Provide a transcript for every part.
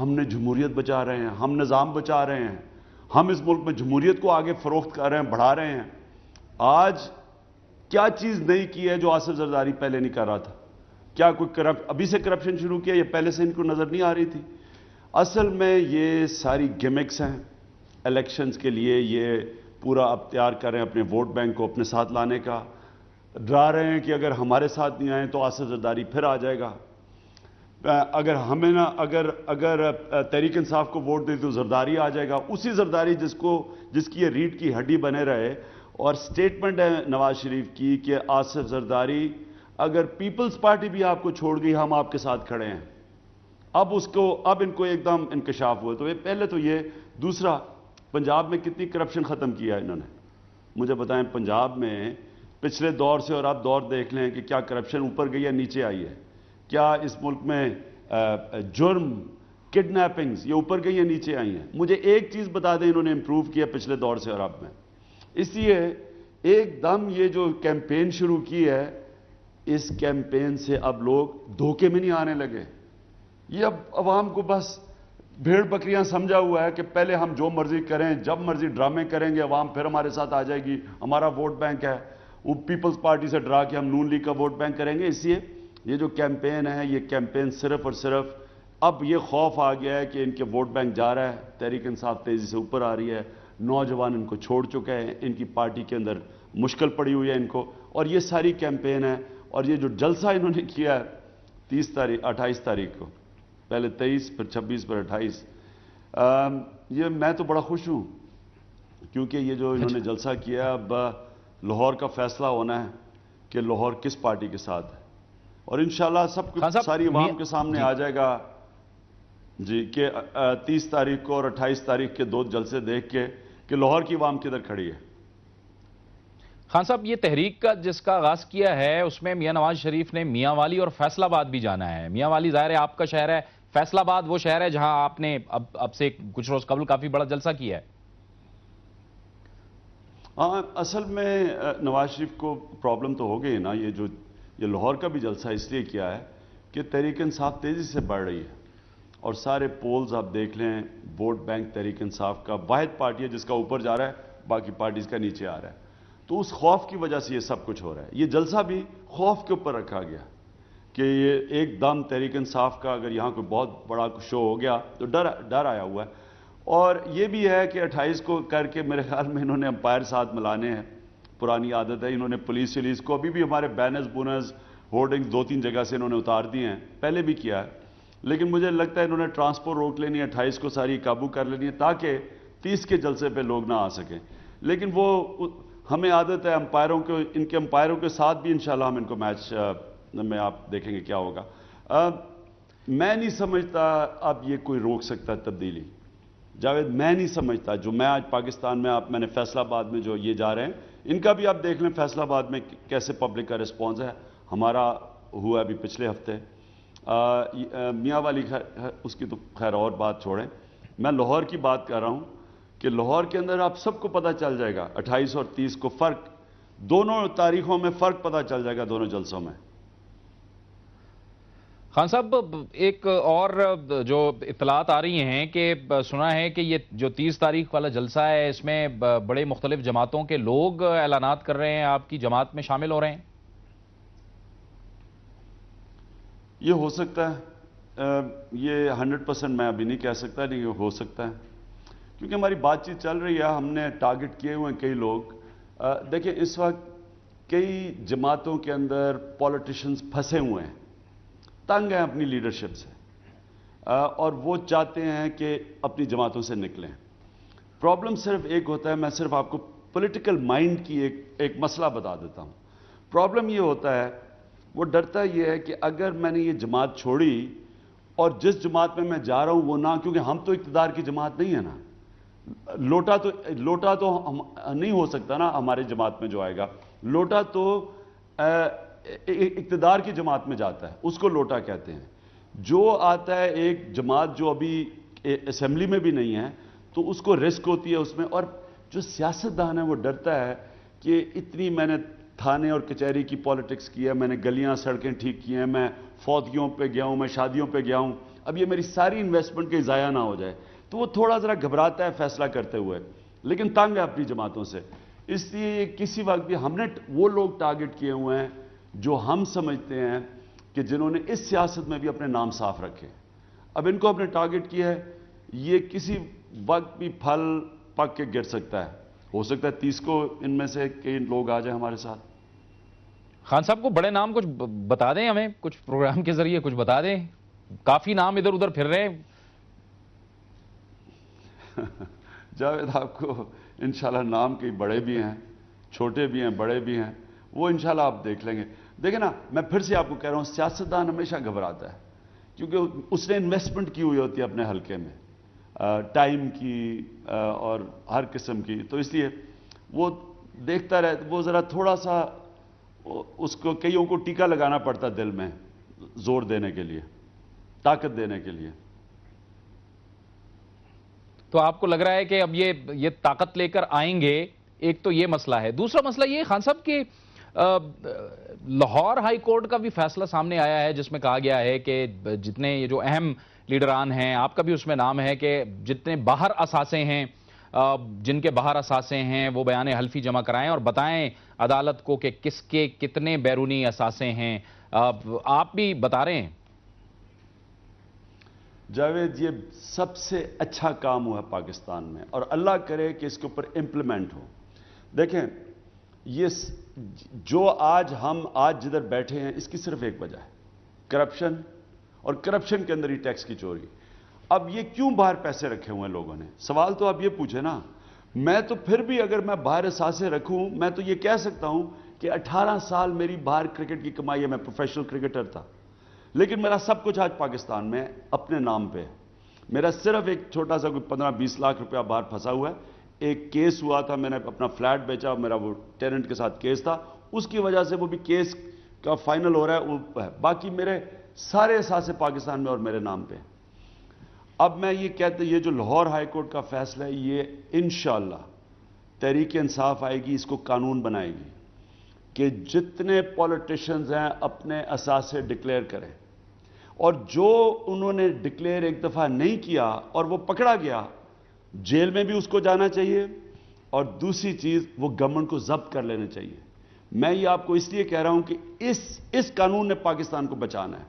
ہم نے جمہوریت بچا رہے ہیں، ہم نظام بچا رہے ہیں، ہم اس ملک میں جمہوریت کو آگے فروخت کر رہے ہیں، بڑھا رہے ہیں۔ آج کیا چیز نہیں کی ہے جو آصف زرداری پہلے نہیں کر رہا تھا؟ کیا کوئی ابھی سے کرپشن شروع کیا یا پہلے سے ان کو نظر نہیں آ رہی تھی؟ اصل میں یہ ساری گیمکس ہیں الیکشنز کے لیے، یہ پورا اب تیار کر رہے ہیں اپنے ووٹ بینک کو اپنے ساتھ لانے کا، ڈرا رہے ہیں کہ اگر ہمارے ساتھ نہیں آئیں تو آصف زرداری پھر آ جائے گا، اگر ہمیں نہ اگر تحریک انصاف کو ووٹ دے تو زرداری آ جائے گا، اسی زرداری جس کی یہ ریڑھ کی ہڈی بنے رہے۔ اور سٹیٹمنٹ ہے نواز شریف کی کہ آصف زرداری اگر پیپلز پارٹی بھی آپ کو چھوڑ گئی ہم آپ کے ساتھ کھڑے ہیں۔ اب ان کو ایک دم انکشاف ہوا، تو پہلے تو یہ دوسرا، پنجاب میں کتنی کرپشن ختم کیا ہے انہوں نے؟ مجھے بتائیں پنجاب میں پچھلے دور سے اور اب دور دیکھ لیں کہ کیا کرپشن اوپر گئی یا نیچے آئی ہے؟ کیا اس ملک میں جرم، کڈنیپنگز یہ اوپر گئی یا نیچے آئی ہیں؟ مجھے ایک چیز بتا دیں انہوں نے امپروو کیا پچھلے دور سے اور اب میں؟ اس لیے ایک دم یہ جو کیمپین شروع کی ہے، اس کیمپین سے اب لوگ دھوکے میں نہیں آنے لگے۔ یہ اب عوام کو بس بھیڑ بکریاں سمجھا ہوا ہے کہ پہلے ہم جو مرضی کریں، جب مرضی ڈرامے کریں گے، عوام پھر ہمارے ساتھ آ جائے گی، ہمارا ووٹ بینک ہے، وہ پیپلز پارٹی سے ڈرا کے ہم نون لیگ کا ووٹ بینک کریں گے۔ اس لیے یہ جو کیمپین ہے، یہ کیمپین صرف اور صرف اب یہ خوف آ گیا ہے کہ ان کے ووٹ بینک جا رہا ہے، تحریک انصاف تیزی سے اوپر آ رہی ہے، نوجوان ان کو چھوڑ چکے ہیں، ان کی پارٹی کے اندر مشکل پڑی ہوئی ہے ان کو، اور یہ ساری کیمپین ہے۔ اور یہ جو جلسہ انہوں نے کیا ہے 28 تاریخ کو، پہلے 23 پھر 26 پھر 28، یہ میں تو بڑا خوش ہوں کیونکہ یہ جو انہوں نے جلسہ کیا، اب لاہور کا فیصلہ ہونا ہے کہ لاہور کس پارٹی کے ساتھ ہے، اور انشاءاللہ سب کچھ ساری عوام کے سامنے آ جائے گا جی، کہ 30 تاریخ کو اور 28 تاریخ کے 2 جلسے دیکھ کے کہ لاہور کی عوام کدھر کھڑی ہے۔ خان صاحب، یہ تحریک کا جس کا آغاز کیا ہے اس میں میاں نواز شریف نے میاں والی اور فیصل آباد بھی جانا ہے۔ میاں والی ظاہر ہے آپ کا شہر ہے، فیصل آباد وہ شہر ہے جہاں آپ نے اب سے کچھ روز قبل کافی بڑا جلسہ کیا ہے۔ ہاں، اصل میں نواز شریف کو پرابلم تو ہو گئی نا، یہ لاہور کا بھی جلسہ اس لیے کیا ہے کہ تحریک انصاف تیزی سے بڑھ رہی ہے، اور سارے پولز آپ دیکھ لیں، ووٹ بینک تحریک انصاف کا واحد پارٹی ہے جس کا اوپر جا رہا ہے، باقی پارٹیز کا نیچے آ رہا ہے۔ تو اس خوف کی وجہ سے یہ سب کچھ ہو رہا ہے۔ یہ جلسہ بھی خوف کے اوپر رکھا گیا کہ یہ ایک دم تحریک انصاف کا اگر یہاں کوئی بہت بڑا شو ہو گیا تو ڈر آیا ہوا ہے۔ اور یہ بھی ہے کہ 28 کو کر کے میرے خیال میں انہوں نے امپائر ساتھ ملانے ہیں، پرانی عادت ہے، انہوں نے پولیس کو ابھی بھی ہمارے بینرز بونرز ہورڈنگز 2-3 جگہ سے انہوں نے اتار دیے ہیں، پہلے بھی کیا ہے، لیکن مجھے لگتا ہے انہوں نے ٹرانسپورٹ روک لینی ہے، 28 کو ساری قابو کر لینی ہے تاکہ 30 کے جلسے پہ لوگ نہ آ سکیں۔ لیکن وہ ہمیں عادت ہے ان کے امپائروں کے ساتھ بھی انشاءاللہ ہم ان کو میچ میں آپ دیکھیں گے کیا ہوگا۔ میں نہیں سمجھتا اب یہ کوئی روک سکتا تبدیلی، جاوید، میں نہیں سمجھتا۔ جو میں آج پاکستان میں نے فیصل آباد میں جو یہ جا رہے ہیں، ان کا بھی آپ دیکھ لیں فیصل آباد میں کیسے پبلک کا رسپانس ہے، ہمارا ہوا ابھی پچھلے ہفتے۔ میاں والی اس کی تو خیر اور بات چھوڑیں، میں لاہور کی بات کر رہا ہوں کہ لاہور کے اندر آپ سب کو پتہ چل جائے گا 28 اور 30 کو فرق، دونوں تاریخوں میں فرق پتہ چل جائے گا دونوں جلسوں میں۔ خان صاحب، ایک اور جو اطلاعات آ رہی ہیں کہ سنا ہے کہ یہ جو 30 تاریخ والا جلسہ ہے اس میں بڑے مختلف جماعتوں کے لوگ اعلانات کر رہے ہیں، آپ کی جماعت میں شامل ہو رہے ہیں؟ یہ ہو سکتا ہے، یہ 100% میں ابھی نہیں کہہ سکتا، لیکن یہ ہو سکتا ہے کیونکہ ہماری بات چیت چل رہی ہے، ہم نے ٹارگٹ کیے ہوئے ہیں کئی لوگ۔ دیکھیں اس وقت کئی جماعتوں کے اندر پولیٹیشنز پھنسے ہوئے ہیں، تنگ ہیں اپنی لیڈرشپ سے، اور وہ چاہتے ہیں کہ اپنی جماعتوں سے نکلیں۔ پرابلم صرف ایک ہوتا ہے، میں صرف آپ کو پولیٹیکل مائنڈ کی ایک مسئلہ بتا دیتا ہوں۔ پرابلم یہ ہوتا ہے، وہ ڈرتا یہ ہے کہ اگر میں نے یہ جماعت چھوڑی اور جس جماعت میں جا رہا ہوں وہ نہ، کیونکہ ہم تو اقتدار کی جماعت نہیں ہے نا، لوٹا تو نہیں ہو سکتا نا ہمارے جماعت میں جو آئے گا، لوٹا تو اقتدار کی جماعت میں جاتا ہے، اس کو لوٹا کہتے ہیں۔ جو آتا ہے ایک جماعت جو ابھی اسمبلی میں بھی نہیں ہے تو اس کو رسک ہوتی ہے اس میں، اور جو سیاستدان ہے وہ ڈرتا ہے کہ اتنی میں نے تھانے اور کچہری کی پالیٹکس کی ہے، میں نے گلیاں سڑکیں ٹھیک کی ہیں، میں فوتگیوں پہ گیا ہوں، میں شادیوں پہ گیا ہوں، اب یہ میری ساری انویسٹمنٹ کہیں ضائع نہ ہو جائے، تو وہ تھوڑا ذرا گھبراتا ہے فیصلہ کرتے ہوئے، لیکن تنگ ہے اپنی جماعتوں سے. اس لیے کسی وقت بھی ہم نے وہ لوگ ٹارگٹ کیے ہوئے ہیں جو ہم سمجھتے ہیں کہ جنہوں نے اس سیاست میں بھی اپنے نام صاف رکھے. اب ان کو اپنے ٹارگٹ کیا ہے، یہ کسی وقت بھی پھل پک کے گر سکتا ہے. ہو سکتا ہے 30 کو ان میں سے کئی لوگ آ جائیں ہمارے ساتھ. خان صاحب کو بڑے نام کچھ بتا دیں، ہمیں کچھ پروگرام کے ذریعے کچھ بتا دیں. کافی نام ادھر ادھر پھر رہے ہیں. جاوید آپ کو انشاءاللہ نام کئی بڑے بھی ہیں، چھوٹے بھی ہیں، بڑے بھی ہیں، وہ انشاءاللہ آپ دیکھ لیں گے. دیکھیں نا، میں پھر سے آپ کو کہہ رہا ہوں، سیاستدان ہمیشہ گھبراتا ہے کیونکہ اس نے انویسٹمنٹ کی ہوئی ہوتی ہے اپنے حلقے میں، ٹائم کی اور ہر قسم کی، تو اس لیے وہ دیکھتا رہتا، وہ ذرا تھوڑا سا اس کو کئیوں کو ٹیکا لگانا پڑتا دل میں، زور دینے کے لیے، طاقت دینے کے لیے. تو آپ کو لگ رہا ہے کہ اب یہ طاقت لے کر آئیں گے؟ ایک تو یہ مسئلہ ہے. دوسرا مسئلہ یہ خان صاحب کہ لاہور ہائی کورٹ کا بھی فیصلہ سامنے آیا ہے جس میں کہا گیا ہے کہ جتنے یہ جو اہم لیڈران ہیں، آپ کا بھی اس میں نام ہے، کہ جتنے باہر اثاثے ہیں، جن کے باہر اثاثے ہیں، وہ بیان حلفی جمع کرائیں اور بتائیں عدالت کو کہ کس کے کتنے بیرونی اثاثے ہیں. آپ بھی بتا رہے ہیں. جاوید، یہ سب سے اچھا کام ہوا پاکستان میں، اور اللہ کرے کہ اس کے اوپر امپلیمنٹ ہو. دیکھیں، یہ جو ہم آج جدھر بیٹھے ہیں، اس کی صرف ایک وجہ ہے، کرپشن، اور کرپشن کے اندر ہی ٹیکس کی چوری. اب یہ کیوں باہر پیسے رکھے ہوئے ہیں لوگوں نے؟ سوال تو آپ یہ پوچھیں نا. میں تو پھر بھی اگر میں باہر اثاثے رکھوں، میں تو یہ کہہ سکتا ہوں کہ 18 سال میری باہر کرکٹ کی کمائی ہے، میں پروفیشنل کرکٹر تھا، لیکن میرا سب کچھ آج پاکستان میں اپنے نام پہ. میرا صرف ایک چھوٹا سا کوئی 15-20 لاکھ روپیہ باہر پھنسا ہوا ہے. ایک کیس ہوا تھا، میں نے اپنا فلیٹ بیچا، میرا وہ ٹیننٹ کے ساتھ کیس تھا، اس کی وجہ سے وہ بھی کیس کا فائنل ہو رہا ہے، وہ ہے. باقی میرے سارے اثاثے پاکستان میں اور میرے نام پہ. اب میں یہ کہتے، یہ جو لاہور ہائی کورٹ کا فیصلہ ہے، یہ انشاءاللہ تحریک انصاف آئے گی، اس کو قانون بنائے گی کہ جتنے پولیٹیشنز ہیں اپنے اثاثے ڈکلیئر کریں، اور جو انہوں نے ڈکلیئر ایک دفعہ نہیں کیا اور وہ پکڑا گیا، جیل میں بھی اس کو جانا چاہیے، اور دوسری چیز وہ گورنمنٹ کو ضبط کر لینا چاہیے. میں یہ آپ کو اس لیے کہہ رہا ہوں کہ اس قانون نے پاکستان کو بچانا ہے.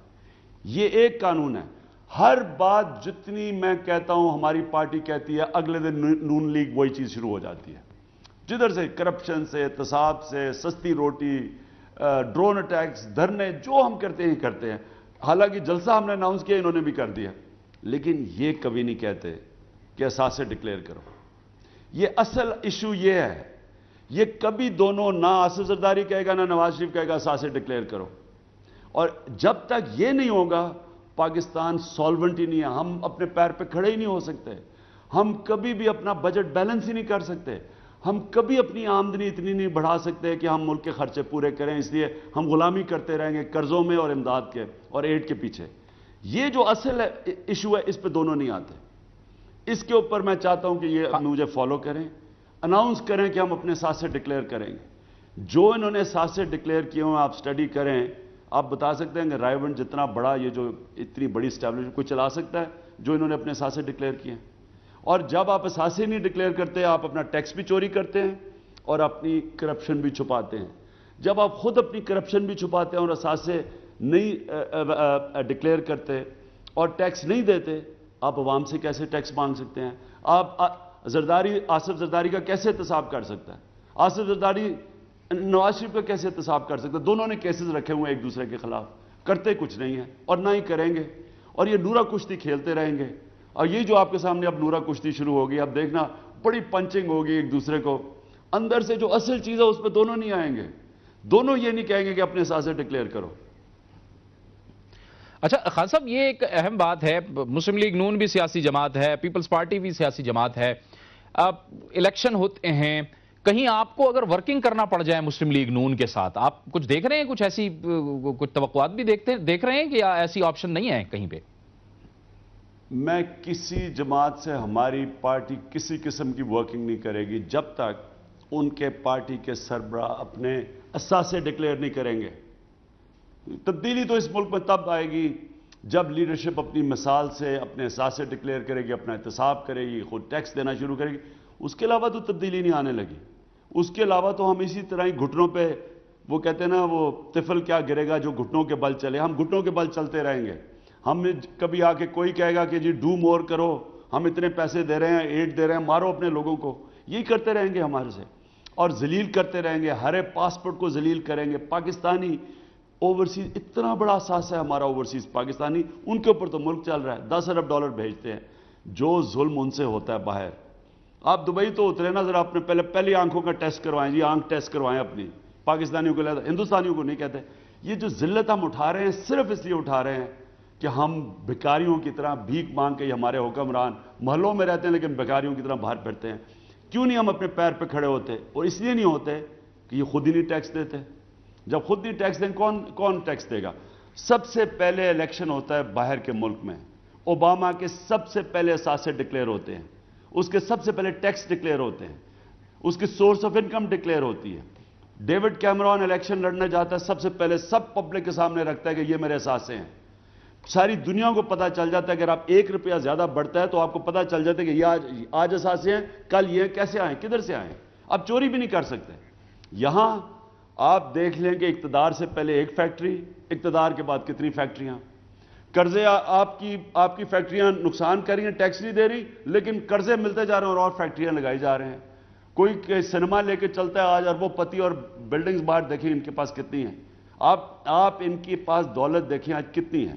یہ ایک قانون ہے. ہر بات جتنی میں کہتا ہوں، ہماری پارٹی کہتی ہے، اگلے دن نون لیگ وہی چیز شروع ہو جاتی ہے. جدھر سے کرپشن سے، احتساب سے، سستی روٹی، ڈرون اٹیکس، دھرنے، جو ہم کرتے ہیں کرتے ہیں. حالانکہ جلسہ ہم نے اناؤنس کیا، انہوں نے بھی کر دیا، لیکن یہ کبھی نہیں کہتے کہ اثاثے ڈکلیئر کرو. یہ اصل ایشو یہ ہے. یہ کبھی دونوں، نہ آصف زرداری کہے گا نہ نواز شریف کہے گا اثاثے ڈکلیئر کرو. اور جب تک یہ نہیں ہوگا، پاکستان سالونٹ ہی نہیں ہے. ہم اپنے پیر پہ کھڑے ہی نہیں ہو سکتے. ہم کبھی بھی اپنا بجٹ بیلنس ہی نہیں کر سکتے. ہم کبھی اپنی آمدنی اتنی نہیں بڑھا سکتے کہ ہم ملک کے خرچے پورے کریں. اس لیے ہم غلامی کرتے رہیں گے قرضوں میں اور امداد کے اور ایڈ کے پیچھے. یہ جو اصل ایشو ہے، اس پہ دونوں نہیں آتے. اس کے اوپر میں چاہتا ہوں کہ یہ مجھے فالو کریں، اناؤنس کریں کہ ہم اپنے اثاثے ڈکلیئر کریں گے. جو انہوں نے اثاثے ڈکلیئر کیے ہیں، آپ سٹڈی کریں. آپ بتا سکتے ہیں کہ رائے ونڈ جتنا بڑا، یہ جو اتنی بڑی اسٹیبلشمنٹ کوئی چلا سکتا ہے جو انہوں نے اپنے اثاثے ڈکلیئر کیے ہیں؟ اور جب آپ اثاثے نہیں ڈکلیئر کرتے، آپ اپنا ٹیکس بھی چوری کرتے ہیں اور اپنی کرپشن بھی چھپاتے ہیں. جب آپ خود اپنی کرپشن بھی چھپاتے ہیں اور اثاثے نہیں ڈکلیئر کرتے اور ٹیکس نہیں دیتے، آپ عوام سے کیسے ٹیکس مانگ سکتے ہیں؟ آپ آصف زرداری کا کیسے احتساب کر سکتا ہے؟ آصف زرداری نواز شریف کا کیسے احتساب کر سکتا ہے؟ دونوں نے کیسز رکھے ہوئے ایک دوسرے کے خلاف، کرتے کچھ نہیں ہیں اور نہ ہی کریں گے. اور یہ نورا کشتی کھیلتے رہیں گے. اور یہ جو آپ کے سامنے اب نورا کشتی شروع ہوگی، اب دیکھنا بڑی پنچنگ ہوگی ایک دوسرے کو. اندر سے جو اصل چیز ہے اس پہ دونوں نہیں آئیں گے. دونوں یہ نہیں کہیں گے کہ اپنے اثاثے ڈکلیئر کرو. اچھا خان صاحب، یہ ایک اہم بات ہے. مسلم لیگ نون بھی سیاسی جماعت ہے، پیپلز پارٹی بھی سیاسی جماعت ہے. اب الیکشن ہوتے ہیں، کہیں آپ کو اگر ورکنگ کرنا پڑ جائے مسلم لیگ نون کے ساتھ، آپ کچھ دیکھ رہے ہیں؟ کچھ ایسی کچھ توقعات بھی دیکھ رہے ہیں کہ ایسی آپشن نہیں ہے کہیں پہ؟ میں کسی جماعت سے، ہماری پارٹی کسی قسم کی ورکنگ نہیں کرے گی جب تک ان کے پارٹی کے سربراہ اپنے اثاثے ڈکلیئر نہیں کریں گے. تبدیلی تو اس ملک میں تب آئے گی جب لیڈرشپ اپنی مثال سے اپنے احساس سے ڈکلیئر کرے گی، اپنا احتساب کرے گی، خود ٹیکس دینا شروع کرے گی. اس کے علاوہ تو تبدیلی نہیں آنے لگی. اس کے علاوہ تو ہم اسی طرح ہی گھٹنوں پہ، وہ کہتے ہیں نا وہ طفل کیا گرے گا جو گھٹنوں کے بل چلے، ہم گھٹنوں کے بل چلتے رہیں گے. ہم کبھی آ کے کوئی کہے گا کہ جی ڈو مور کرو، ہم اتنے پیسے دے رہے ہیں، ایڈ دے رہے ہیں، مارو اپنے لوگوں کو، یہی کرتے رہیں گے ہمارے سے، اور ذلیل کرتے رہیں گے، ہر ایک پاسپورٹ کو ذلیل کریں گے. پاکستانی اوورسیز اتنا بڑا اثاثہ ہے ہمارا اوورسیز پاکستانی، ان کے اوپر تو ملک چل رہا ہے، $10 ارب بھیجتے ہیں. جو ظلم ان سے ہوتا ہے باہر. آپ دبئی تو اترے نا ذرا، اپنے پہلی آنکھوں کا ٹیسٹ کروائیں جی، آنکھ ٹیسٹ کروائیں اپنی. پاکستانیوں کو لیتا، ہندوستانیوں کو نہیں کہتے. یہ جو ذلت ہم اٹھا رہے ہیں صرف اس لیے اٹھا رہے ہیں کہ ہم بھکاریوں کی طرح بھیک مانگ کے، ہمارے حکمران محلوں میں رہتے ہیں لیکن بھکاریوں کی طرح باہر پھرتے ہیں. کیوں نہیں ہم اپنے پیر پہ کھڑے ہوتے؟ اور اس لیے نہیں ہوتے کہ یہ خود ہی نہیں ٹیکس دیتے. جب خود نہیں ٹیکس دیں کون ٹیکس دے گا؟ سب سے پہلے الیکشن ہوتا ہے باہر کے ملک میں، اوباما کے سب سے پہلے اثاثے ڈکلیئر ہوتے ہیں، اس کے سب سے پہلے ٹیکس ڈکلیئر ہوتے ہیں، اس کی سورس آف انکم ڈکلیئر ہوتی ہے. ڈیوڈ کیمرون الیکشن لڑنے جاتا ہے، سب سے پہلے سب پبلک کے سامنے رکھتا ہے کہ یہ میرے اثاثے ہیں. ساری دنیا کو پتہ چل جاتا ہے کہ اگر آپ $1 زیادہ بڑھتا ہے تو آپ کو پتہ چل جاتا ہے کہ یہ آج اثاثے ہیں، کل یہ کیسے آئیں، کدھر سے آئیں. آپ چوری بھی نہیں کر سکتے. یہاں آپ دیکھ لیں کہ اقتدار سے پہلے ایک فیکٹری، اقتدار کے بعد کتنی فیکٹریاں. قرضے آپ کی فیکٹریاں نقصان کر رہی ہیں، ٹیکس نہیں دے رہی، لیکن قرضے ملتے جا رہے ہیں اور فیکٹریاں لگائی جا رہے ہیں. کوئی سنیما لے کے چلتا ہے آج اربوں پتی، اور بلڈنگز باہر دیکھیں ان کے پاس کتنی ہیں. آپ ان کے پاس دولت دیکھیں آج کتنی ہے.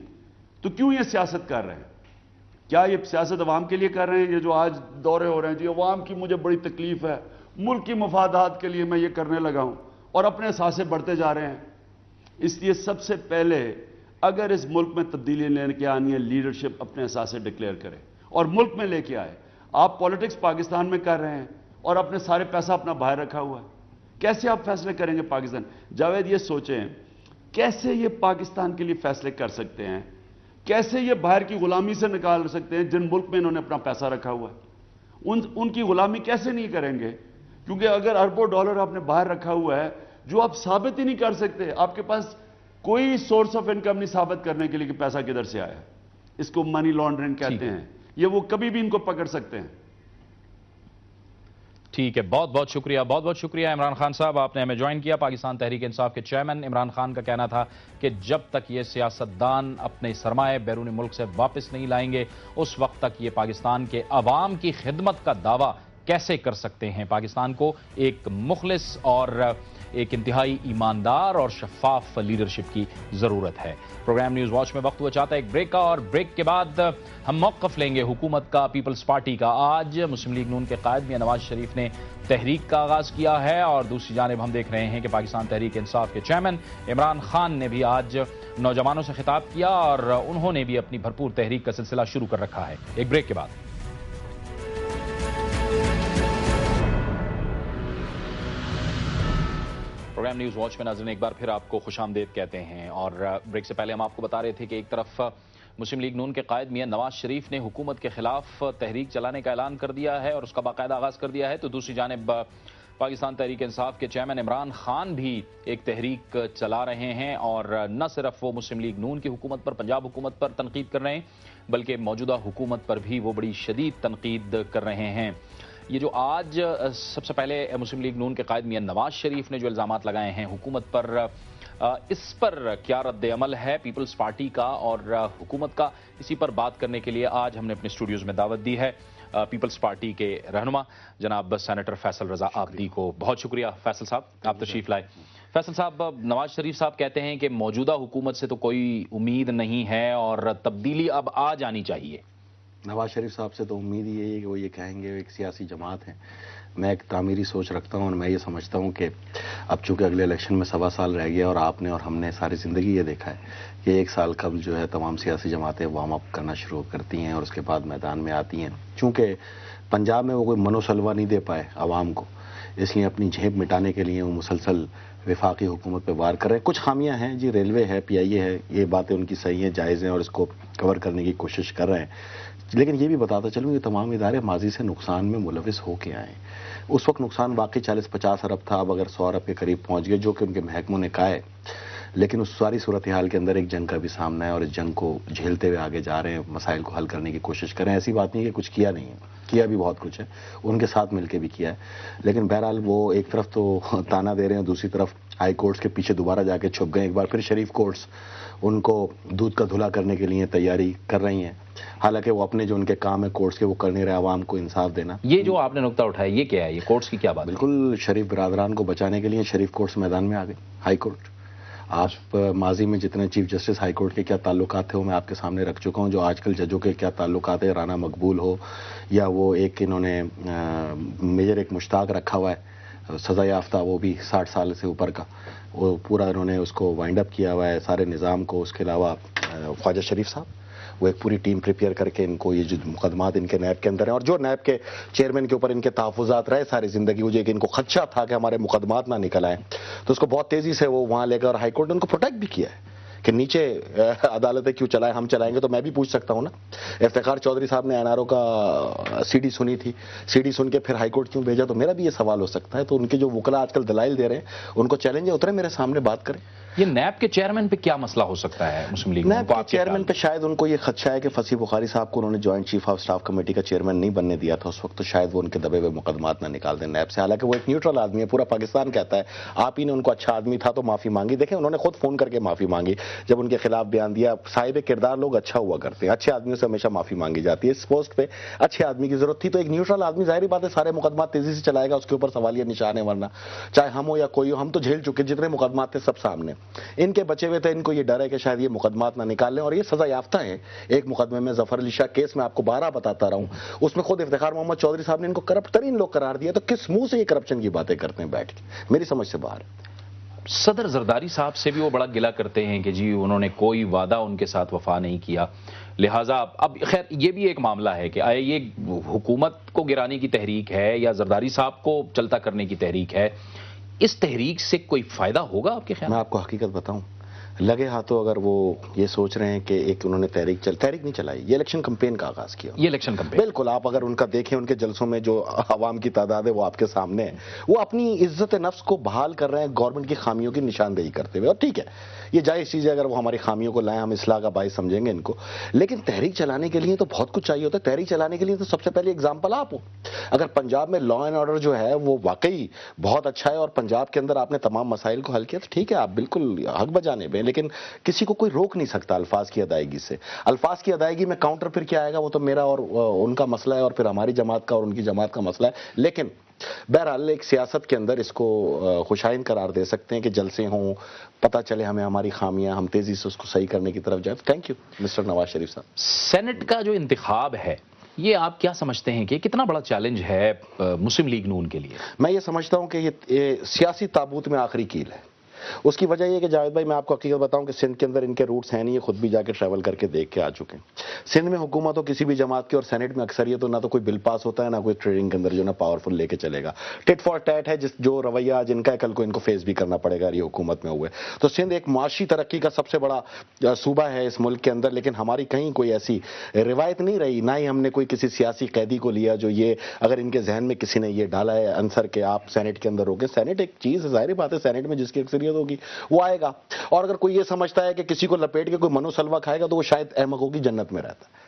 تو کیوں یہ سیاست کر رہے ہیں؟ کیا یہ سیاست عوام کے لیے کر رہے ہیں؟ یہ جو آج دورے ہو رہے ہیں جی عوام کی مجھے بڑی تکلیف ہے، ملک کی مفادات کے لیے میں یہ کرنے لگا ہوں، اور اپنے اثاثے بڑھتے جا رہے ہیں. اس لیے سب سے پہلے اگر اس ملک میں تبدیلی لے کے آنی ہے، لیڈرشپ اپنے اثاثے ڈکلیئر کرے اور ملک میں لے کے آئے. آپ پولیٹکس پاکستان میں کر رہے ہیں اور اپنے سارے پیسہ اپنا باہر رکھا ہوا ہے. کیسے آپ فیصلے کریں گے پاکستان؟ جاوید یہ سوچیں کیسے یہ پاکستان کے لیے فیصلے کر سکتے ہیں، کیسے یہ باہر کی غلامی سے نکال سکتے ہیں جن ملک میں انہوں نے اپنا پیسہ رکھا ہوا ہے. ان کی غلامی کیسے نہیں کریں گے؟ کیونکہ اگر اربوں ڈالر آپ نے باہر رکھا ہوا ہے جو آپ ثابت ہی نہیں کر سکتے، آپ کے پاس کوئی سورس آف انکم نہیں ثابت کرنے کے لیے کہ پیسہ کدھر سے آیا. اس کو منی لانڈرنگ کہتے ہیں. یہ وہ کبھی بھی ان کو پکڑ سکتے ہیں. ٹھیک ہے، بہت بہت شکریہ عمران خان صاحب، آپ نے ہمیں جوائن کیا. پاکستان تحریک انصاف کے چیئرمین عمران خان کا کہنا تھا کہ جب تک یہ سیاستدان اپنے سرمایہ بیرون ملک سے واپس نہیں لائیں گے اس وقت تک یہ پاکستان کے عوام کی خدمت کا دعویٰ کیسے کر سکتے ہیں. پاکستان کو ایک مخلص اور ایک انتہائی ایماندار اور شفاف لیڈرشپ کی ضرورت ہے. پروگرام نیوز واچ میں وقت ہوا چاہتا ہے ایک بریک کا، اور بریک کے بعد ہم موقف لیں گے حکومت کا، پیپلز پارٹی کا. آج مسلم لیگ نون کے قائد میاں نواز شریف نے تحریک کا آغاز کیا ہے، اور دوسری جانب ہم دیکھ رہے ہیں کہ پاکستان تحریک انصاف کے چیئرمین عمران خان نے بھی آج نوجوانوں سے خطاب کیا، اور انہوں نے بھی اپنی بھرپور تحریک کا سلسلہ شروع کر رکھا ہے. ایک بریک کے بعد پروگرام نیوز واچ میں ناظرین ایک بار پھر آپ کو خوش آمدید کہتے ہیں. اور بریک سے پہلے ہم آپ کو بتا رہے تھے کہ ایک طرف مسلم لیگ نون کے قائد میاں نواز شریف نے حکومت کے خلاف تحریک چلانے کا اعلان کر دیا ہے اور اس کا باقاعدہ آغاز کر دیا ہے، تو دوسری جانب پاکستان تحریک انصاف کے چیئرمین عمران خان بھی ایک تحریک چلا رہے ہیں، اور نہ صرف وہ مسلم لیگ نون کی حکومت پر، پنجاب حکومت پر تنقید کر رہے ہیں، بلکہ موجودہ حکومت پر بھی وہ بڑی شدید تنقید کر رہے ہیں. یہ جو آج سب سے پہلے مسلم لیگ نون کے قائد میاں نواز شریف نے جو الزامات لگائے ہیں حکومت پر، اس پر کیا رد عمل ہے پیپلز پارٹی کا اور حکومت کا، اسی پر بات کرنے کے لیے آج ہم نے اپنے اسٹوڈیوز میں دعوت دی ہے پیپلز پارٹی کے رہنما جناب سینیٹر فیصل رضا عابدی کو. بہت شکریہ فیصل صاحب، آپ تشریف لائے. فیصل صاحب، نواز شریف صاحب کہتے ہیں کہ موجودہ حکومت سے تو کوئی امید نہیں ہے اور تبدیلی اب آ جانی چاہیے. نواز شریف صاحب سے تو امید ہی ہے کہ وہ یہ کہیں گے ایک سیاسی جماعت ہے. میں ایک تعمیری سوچ رکھتا ہوں اور میں یہ سمجھتا ہوں کہ اب چونکہ اگلے الیکشن میں 1.25 سال رہ گیا، اور آپ نے اور ہم نے ساری زندگی یہ دیکھا ہے کہ 1 سال قبل جو ہے تمام سیاسی جماعتیں وارم اپ کرنا شروع کرتی ہیں اور اس کے بعد میدان میں آتی ہیں. چونکہ پنجاب میں وہ کوئی منوسلوا نہیں دے پائے عوام کو، اس لیے اپنی جھیپ مٹانے کے لیے وہ مسلسل وفاقی حکومت پہ وار کر رہے ہیں. کچھ خامیاں ہیں جی، ریلوے ہے، پی آئی اے ہے، یہ باتیں ان کی صحیح ہیں، جائز ہیں اور اس کو کور کرنے کی کوشش کر رہے ہیں. لیکن یہ بھی بتاتا چلوں یہ تمام ادارے ماضی سے نقصان میں ملوث ہو کے آئے. اس وقت نقصان باقی 40-50 ارب تھا، اب اگر 100 ارب کے قریب پہنچ گئے، جو کہ ان کے محکموں نے کہا ہے. لیکن اس ساری صورتحال کے اندر ایک جنگ کا بھی سامنا ہے اور اس جنگ کو جھیلتے ہوئے آگے جا رہے ہیں, مسائل کو حل کرنے کی کوشش کریں. ایسی بات نہیں کہ کچھ کیا نہیں ہے, کیا بھی بہت کچھ ہے, ان کے ساتھ مل کے بھی کیا ہے. لیکن بہرحال وہ ایک طرف تو تانا دے رہے ہیں, دوسری طرف ہائی کورٹس کے پیچھے دوبارہ جا کے چھپ گئے. ایک بار پھر شریف کورٹس ان کو دودھ کا دھلا کرنے کے لیے تیاری کر رہی ہیں, حالانکہ وہ اپنے جو ان کے کام ہے کورٹس کے وہ کر نہیں رہے, عوام کو انصاف دینا. یہ جو آپ نے نقطہ اٹھایا یہ کیا ہے, یہ کورٹس کی کیا بات ہے؟ بالکل شریف برادران کو بچانے کے لیے شریف کورٹس میدان میں آ گئے. ہائی کورٹ, آپ ماضی میں جتنے چیف جسٹس ہائی کورٹ کے کیا تعلقات تھے وہ میں آپ کے سامنے رکھ چکا ہوں. جو آج کل ججوں کے کیا تعلقات ہیں, رانا مقبول ہو یا وہ ایک انہوں نے میجر ایک مشتاق رکھا ہوا ہے سزا یافتہ, وہ بھی 60 سال سے اوپر کا, وہ پورا انہوں نے اس کو وائنڈ اپ کیا ہوا ہے سارے نظام کو. اس کے علاوہ خواجہ شریف صاحب, وہ ایک پوری ٹیم پریپیئر کر کے ان کو یہ جو مقدمات ان کے نیب کے اندر ہیں, اور جو نیب کے چیئرمین کے اوپر ان کے تحفظات رہے ساری زندگی, وہ جو کہ ان کو خدشہ تھا کہ ہمارے مقدمات نہ نکل آئیں, تو اس کو بہت تیزی سے وہ وہاں لے کر ہائی کورٹ نے ان کو پروٹیکٹ بھی کیا ہے کہ نیچے عدالتیں کیوں چلائیں, ہم چلائیں گے. تو میں بھی پوچھ سکتا ہوں نا, افتخار چودھری صاحب نے NRO کا سی ڈی سنی تھی, سی ڈی سن کے پھر ہائی کورٹ کیوں بھیجا, تو میرا بھی یہ سوال ہو سکتا ہے. تو ان کے جو وکلا آج کل دلائل دے رہے ہیں ان کو چیلنج ہے, اترے میرے سامنے بات کریں. یہ نیب کے چیئرمین پہ کیا مسئلہ ہو سکتا ہے مسلم لیگ؟ نیب کے چیئرمین پہ شاید ان کو یہ خدشہ ہے کہ فصیح بخاری صاحب کو انہوں نے joint chief of staff committee کا چیئرمین نہیں بننے دیا تھا اس وقت, تو شاید وہ ان کے دبے ہوئے مقدمات نہ نکال دیں نیب سے. حالانکہ وہ ایک نیوٹرل آدمی ہے, پورا پاکستان کہتا ہے آپ ہی نے ان کو اچھا آدمی تھا تو معافی مانگی. دیکھیں انہوں نے خود فون کر کے معافی مانگی جب ان کے خلاف بیان دیا. صاحب کردار لوگ اچھا ہوا کرتے ہیں, اچھے آدمیوں سے ہمیشہ معافی مانگی جاتی ہے. اس پوسٹ پہ اچھے آدمی کی ضرورت تھی, تو ایک نیوٹرل آدمی ظاہری بات ہے سارے مقدمات تیزی سے چلائے گا, اس کے اوپر سوالیہ نشان ہے. ورنہ چاہے ہم ہو یا کوئی ہو, ہم تو جھیل چکے, جتنے مقدمات تھے سب سامنے. ان کے بچے ہوئے تھے, ان کو یہ ڈر ہے کہ شاید یہ مقدمات نہ نکال لیں, اور یہ سزا یافتہ ہے. ایک مقدمے میں ظفر علی شاہ کیس میں آپ کو 12 بتاتا رہا ہوں, اس میں خود افتخار محمد چودھری صاحب نے ان کو کرپٹ ترین لوگ قرار دیا. تو کس منہ سے یہ کرپشن کی باتیں کرتے ہیں بیٹھ کے, میری سمجھ سے باہر. صدر زرداری صاحب سے بھی وہ بڑا گلہ کرتے ہیں کہ جی انہوں نے کوئی وعدہ ان کے ساتھ وفا نہیں کیا, لہٰذا اب خیر یہ بھی ایک معاملہ ہے کہ آیا یہ حکومت کو گرانے کی تحریک ہے یا زرداری صاحب کو چلتا کرنے کی تحریک ہے. اس تحریک سے کوئی فائدہ ہوگا آپ کے خیال میں؟ میں آپ کو حقیقت بتاؤں, لگے ہاتھوں اگر وہ یہ سوچ رہے ہیں کہ ایک انہوں نے تحریک نہیں چلائی, یہ الیکشن کمپین کا آغاز کیا. یہ الیکشن کمپین بالکل, آپ اگر ان کا دیکھیں ان کے جلسوں میں جو عوام کی تعداد ہے وہ آپ کے سامنے ہے. وہ اپنی عزت نفس کو بحال کر رہے ہیں گورنمنٹ کی خامیوں کی نشاندہی کرتے ہوئے, اور ٹھیک ہے یہ جائز چیز ہے, اگر وہ ہماری خامیوں کو لائیں ہم اصلاح کا باعث سمجھیں گے ان کو. لیکن تحریک چلانے کے لیے تو بہت کچھ چاہیے ہوتا ہے. تحریک چلانے کے لیے تو سب سے پہلے اگزامپل آپ ہو. اگر پنجاب میں لا اینڈ آرڈر جو ہے وہ واقعی بہت اچھا ہے اور پنجاب کے اندر آپ نے تمام مسائل کو حل کیا, تو ٹھیک ہے آپ بالکل حق بجانے پہ, لیکن کسی کو کوئی روک نہیں سکتا الفاظ کی ادائیگی سے. الفاظ کی ادائیگی میں کاؤنٹر پھر کیا آئے گا وہ تو میرا اور ان کا مسئلہ ہے, اور پھر ہماری جماعت کا اور ان کی جماعت کا مسئلہ ہے. لیکن بہرحال ایک سیاست کے اندر اس کو خوشائن قرار دے سکتے ہیں کہ جلسے ہوں, پتہ چلے ہمیں ہماری خامیاں, ہم تیزی سے اس کو صحیح کرنے کی طرف جائیں. Thank you mister Nawaz Sharif صاحب. سینٹ کا جو انتخاب ہے یہ آپ کیا سمجھتے ہیں کہ کتنا بڑا چیلنج ہے مسلم لیگ نون کے لیے؟ میں یہ سمجھتا ہوں کہ یہ سیاسی تابوت میں آخری کیل ہے. اس کی وجہ یہ کہ جاوید بھائی میں آپ کو حقیقت بتاؤں کہ سندھ کے اندر ان کے روٹس ہیں نہیں, یہ خود بھی جا کے ٹریول کر کے دیکھ کے آ چکے ہیں. سندھ میں حکومت ہو کسی بھی جماعت کی اور سینٹ میں اکثریت ہو, نہ تو کوئی بل پاس ہوتا ہے نہ کوئی ٹریڈنگ کے اندر جو نا پاورفل لے کے چلے گا. ٹٹ فار ٹیٹ ہے جو رویہ جن کا کل کو ان کو فیس بھی کرنا پڑے گا یہ حکومت میں ہوئے. تو سندھ ایک معاشی ترقی کا سب سے بڑا صوبہ ہے اس ملک کے اندر, لیکن ہماری کہیں کوئی ایسی روایت نہیں رہی, نہ ہی ہم نے کوئی کسی سیاسی قیدی کو لیا جو یہ اگر ان کے ذہن میں کسی نے یہ ڈالا ہے عنصر کہ آپ سینٹ کے اندر ہوگے. سینٹ ایک چیز ظاہری بات ہے, سینٹ میں جس کی اکثریت ہوگی وہ آئے گا, اور اگر کوئی یہ سمجھتا ہے کہ کسی کو لپیٹ کے کوئی منو سلوا کھائے گا تو وہ شاید احمقوں کی جنت میں رہتا ہے.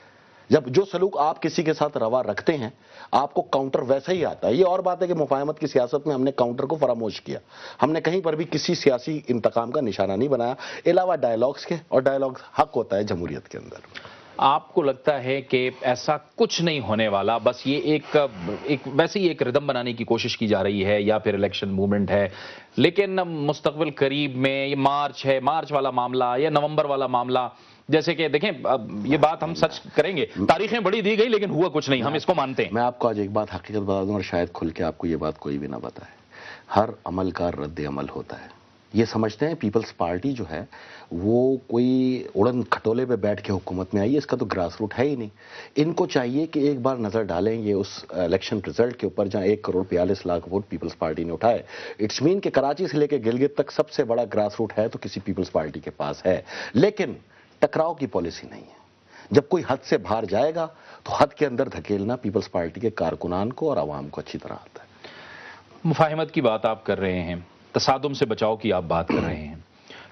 جب جو سلوک آپ کسی کے ساتھ روا رکھتے ہیں آپ کو کاؤنٹر ویسا ہی آتا ہے. یہ اور بات ہے کہ مفاہمت کی سیاست میں ہم نے کاؤنٹر کو فراموش کیا, ہم نے کہیں پر بھی کسی سیاسی انتقام کا نشانہ نہیں بنایا علاوہ ڈائلاگز کے, اور ڈائلاگ حق ہوتا ہے جمہوریت کے اندر. آپ کو لگتا ہے کہ ایسا کچھ نہیں ہونے والا, بس یہ ایک ویسے ہی ایک ردم بنانے کی کوشش کی جا رہی ہے, یا پھر الیکشن موومنٹ ہے, لیکن مستقبل قریب میں یہ مارچ ہے, مارچ والا معاملہ یا نومبر والا معاملہ, جیسے کہ دیکھیں یہ بات ہم سچ کریں گے, تاریخیں بڑی دی گئی لیکن ہوا کچھ نہیں, ہم اس کو مانتے ہیں. میں آپ کو آج ایک بات حقیقت بتا دوں, اور شاید کھل کے آپ کو یہ بات کوئی بھی نہ بتائے. ہر عمل کا رد عمل ہوتا ہے. یہ سمجھتے ہیں پیپلز پارٹی جو ہے وہ کوئی اڑن کھٹولے پہ بیٹھ کے حکومت میں آئی ہے, اس کا تو گراس روٹ ہے ہی نہیں. ان کو چاہیے کہ ایک بار نظر ڈالیں یہ اس الیکشن رزلٹ کے اوپر جہاں 1,42,00,000 ووٹ پیپلز پارٹی نے اٹھائے. اٹس مین کہ کراچی سے لے کے گلگت تک سب سے بڑا گراس روٹ ہے تو کسی پیپلز پارٹی کے پاس ہے, لیکن ٹکراؤ کی پالیسی نہیں ہے. جب کوئی حد سے باہر جائے گا تو حد کے اندر دھکیلنا پیپلز پارٹی کے کارکنان کو اور عوام کو اچھی طرح آتا ہے. مفاہمت کی بات آپ کر رہے ہیں, تصادم سے بچاؤ کی آپ بات کر رہے ہیں,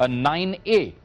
9A।